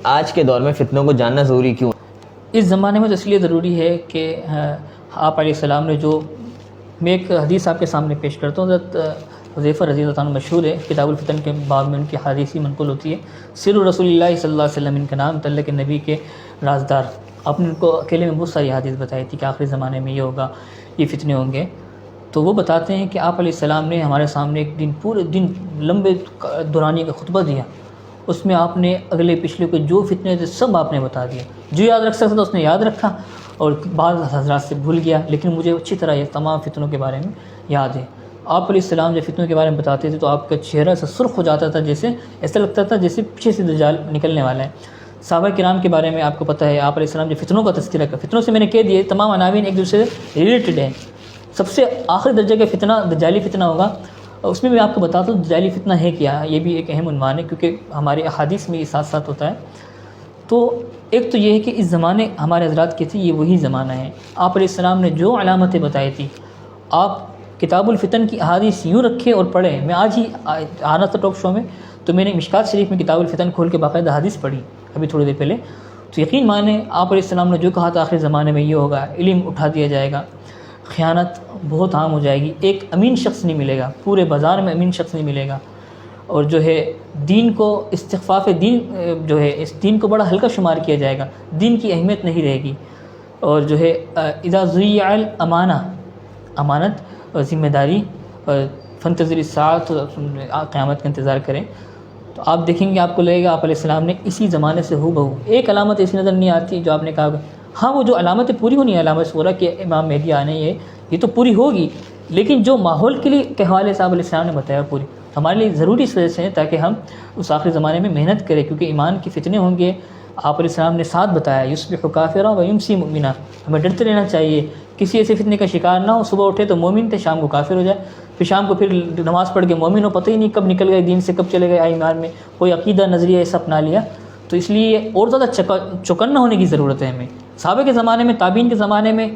آج کے دور میں فتنوں کو جاننا ضروری کیوں؟ اس زمانے میں تو اس لیے ضروری ہے کہ آپ علیہ السلام نے جو، میں ایک حدیث آپ کے سامنے پیش کرتا ہوں، حضرت حذیفہ رضی اللہ عنہ مشہور ہے، کتاب الفتن کے باب میں ان کی حدیثی منقول ہوتی ہے، سر رسول اللہ صلی اللہ علیہ وسلم ان کا نام، تعلق نبی کے رازدار۔ آپ نے ان کو اکیلے میں بہت ساری حدیث بتائی تھی کہ آخری زمانے میں یہ ہوگا، یہ فتنے ہوں گے۔ تو وہ بتاتے ہیں کہ آپ علیہ السلام نے ہمارے سامنے ایک دن، پورے دن لمبے دورانی کا خطبہ دیا، اس میں آپ نے اگلے پچھلے کو جو فتنے تھے سب آپ نے بتا دیا، جو یاد رکھ سکتا تھا اس نے یاد رکھا، اور بعض حضرات سے بھول گیا، لیکن مجھے اچھی طرح یہ تمام فتنوں کے بارے میں یاد ہے۔ آپ علیہ السلام جب فتنوں کے بارے میں بتاتے تھے تو آپ کا چہرہ سے سرخ ہو جاتا تھا، جیسے ایسا لگتا تھا جیسے پیچھے سے دجال نکلنے والا ہے۔ صحابہ کرام کے بارے میں آپ کو پتہ ہے، آپ علیہ السلام جو فتنوں کا تذکرہ کر، فتنوں سے میں نے کہہ دیا تمام عناوین ایک دوسرے سے ریلیٹڈ ہیں۔ سب سے آخری درجے کا فتنہ دجالی فتنہ ہوگا، اس میں بھی آپ کو بتاتا ہوں دجالی فتنہ ہے کیا، یہ بھی ایک اہم عنوان ہے کیونکہ ہمارے احادیث میں یہ ساتھ ساتھ ہوتا ہے۔ تو ایک تو یہ ہے کہ اس زمانے ہمارے حضرات کے تھے، یہ وہی زمانہ ہے۔ آپ علیہ السلام نے جو علامتیں بتائی تھی، آپ کتاب الفتن کی احادیث یوں رکھے اور پڑھیں۔ میں آج ہی آنا تھا ٹاک شو میں، تو میں نے مشکات شریف میں کتاب الفتن کھول کے باقاعدہ حدیث پڑھی ابھی تھوڑی دیر پہلے، تو یقین مانیں آپ علیہ السلام نے جو کہا تھا آخری زمانے میں یہ ہوگا، علم اٹھا دیا جائے گا، خیانت بہت عام ہو جائے گی، ایک امین شخص نہیں ملے گا، پورے بازار میں امین شخص نہیں ملے گا، اور جو ہے دین کو، استخفاف دین جو ہے اس دین کو بڑا ہلکا شمار کیا جائے گا، دین کی اہمیت نہیں رہے گی، اور جو ہے اذا ضیع الامانہ، امانت اور ذمہ داری، فانتظر الساعۃ، قیامت کا انتظار کریں۔ تو آپ دیکھیں گے، آپ کو لگے گا آپ علیہ السلام نے اسی زمانے سے ہو بہو ایک علامت ایسی نظر نہیں آتی جو آپ نے کہا۔ ہاں وہ جو علامتیں پوری ہونی ہے، علامت صغریٰ کہ امام مہدی آنے ہے، یہ تو پوری ہوگی، لیکن جو ماحول کے لیے کے حوالے سے آپ علیہ السلام نے بتایا پوری، ہمارے لیے ضروری اس وجہ سے ہے تاکہ ہم اس آخری زمانے میں محنت کریں، کیونکہ ایمان کی فتنے ہوں گے۔ آپ علیہ السلام نے ساتھ بتایا، یصبح کافرا و یمسی مؤمنا، ہمیں ڈرتے رہنا چاہیے، کسی ایسے فتنے کا شکار نہ ہو، صبح اٹھے تو مومن تھے، شام کو کافر ہو جائے، پھر شام کو پھر نماز پڑھ کے مومن ہو، پتہ ہی نہیں کب نکل گئے دین سے، کب چلے گئے ایمان میں، کوئی عقیدہ نظریہ ایسا اپنا لیا۔ تو اس لیے اور زیادہ چوکنا ہونے کی ضرورت ہے ہمیں۔ صحابہ کے زمانے میں، تابعین کے زمانے میں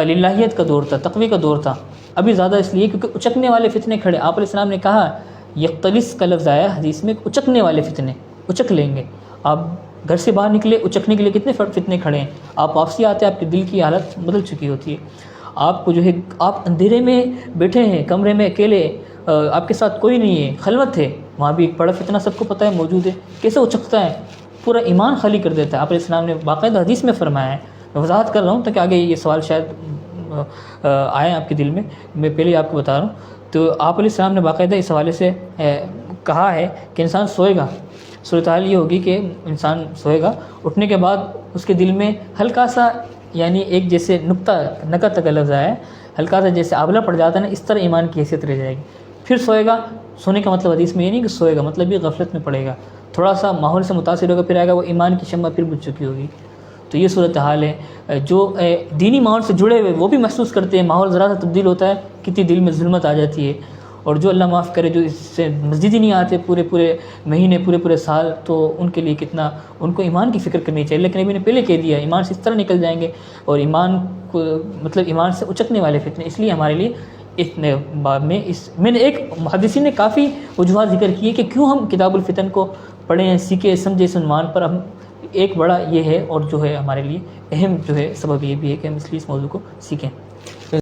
للہیت کا دور تھا، تقوی کا دور تھا، ابھی زیادہ اس لیے کیونکہ اچکنے والے فتنے کھڑے۔ آپ علیہ السلام نے کہا، یختلس کا لفظ آیا حدیث میں، اچکنے والے فتنے، اچک لیں گے۔ آپ گھر سے باہر نکلے، اچکنے کے لیے کتنے فتنے کھڑے ہیں، آپ واپسی آتے ہیں آپ کے دل کی حالت بدل چکی ہوتی ہے۔ آپ کو جو ہے، آپ اندھیرے میں بیٹھے ہیں، کمرے میں اکیلے، آپ کے ساتھ کوئی نہیں ہے، خلوت ہے، وہاں بھی ایک بڑا فتنہ سب کو پتہ ہے موجود ہے، کیسے اچکتا ہے، پورا ایمان خالی کر دیتا ہے۔ آپ علیہ السلام نے باقاعدہ حدیث میں فرمایا ہے، میں وضاحت کر رہا ہوں تاکہ آگے یہ سوال شاید آئیں آپ کے دل میں پہلے آپ کو بتا رہا ہوں۔ تو آپ علیہ السلام نے باقاعدہ اس حوالے سے کہا ہے کہ انسان سوئے گا، صورتحال یہ ہوگی کہ انسان سوئے گا، اٹھنے کے بعد اس کے دل میں ہلکا سا، یعنی ایک جیسے نکت کا لفظ آیا ہے، ہلکا سا جیسے آبلہ پڑ جاتا ہے نا، اس طرح ایمان کی حیثیت رہ جائے گی۔ پھر سوئے گا، سونے کا مطلب حدیث میں یہ نہیں کہ سوئے گا، مطلب یہ غفلت میں پڑے گا، تھوڑا سا ماحول سے متاثر ہوگا، پھر آئے گا وہ ایمان کی شمع پھر بجھ چکی ہوگی۔ تو یہ صورتحال ہے۔ جو دینی ماحول سے جڑے ہوئے وہ بھی محسوس کرتے ہیں، ماحول ذرا سا تبدیل ہوتا ہے کتنی دل میں ظلمت آ جاتی ہے، اور جو اللہ معاف کرے جو اس سے مسجد ہی نہیں آتے پورے مہینے، پورے سال، تو ان کے لیے کتنا، ان کو ایمان کی فکر کرنی چاہیے۔ لیکن ابھی نے پہلے کہہ دیا، ایمان سے اس طرح نکل جائیں گے، اور ایمان کو مطلب ایمان سے اچکنے والے فتنے، اس لیے ہمارے لیے اتنے باب میں نے ایک محدثین نے کافی وجوہات ذکر کی ہے کہ کیوں ہم کتاب الفتن کو پڑھیں، سیکھیں، سمجھیں، اس عنوان پر ہم، ایک بڑا یہ ہے، اور جو ہے ہمارے لیے اہم جو ہے سبب یہ بھی ہے کہ ہم اس لیے اس موضوع کو سیکھیں۔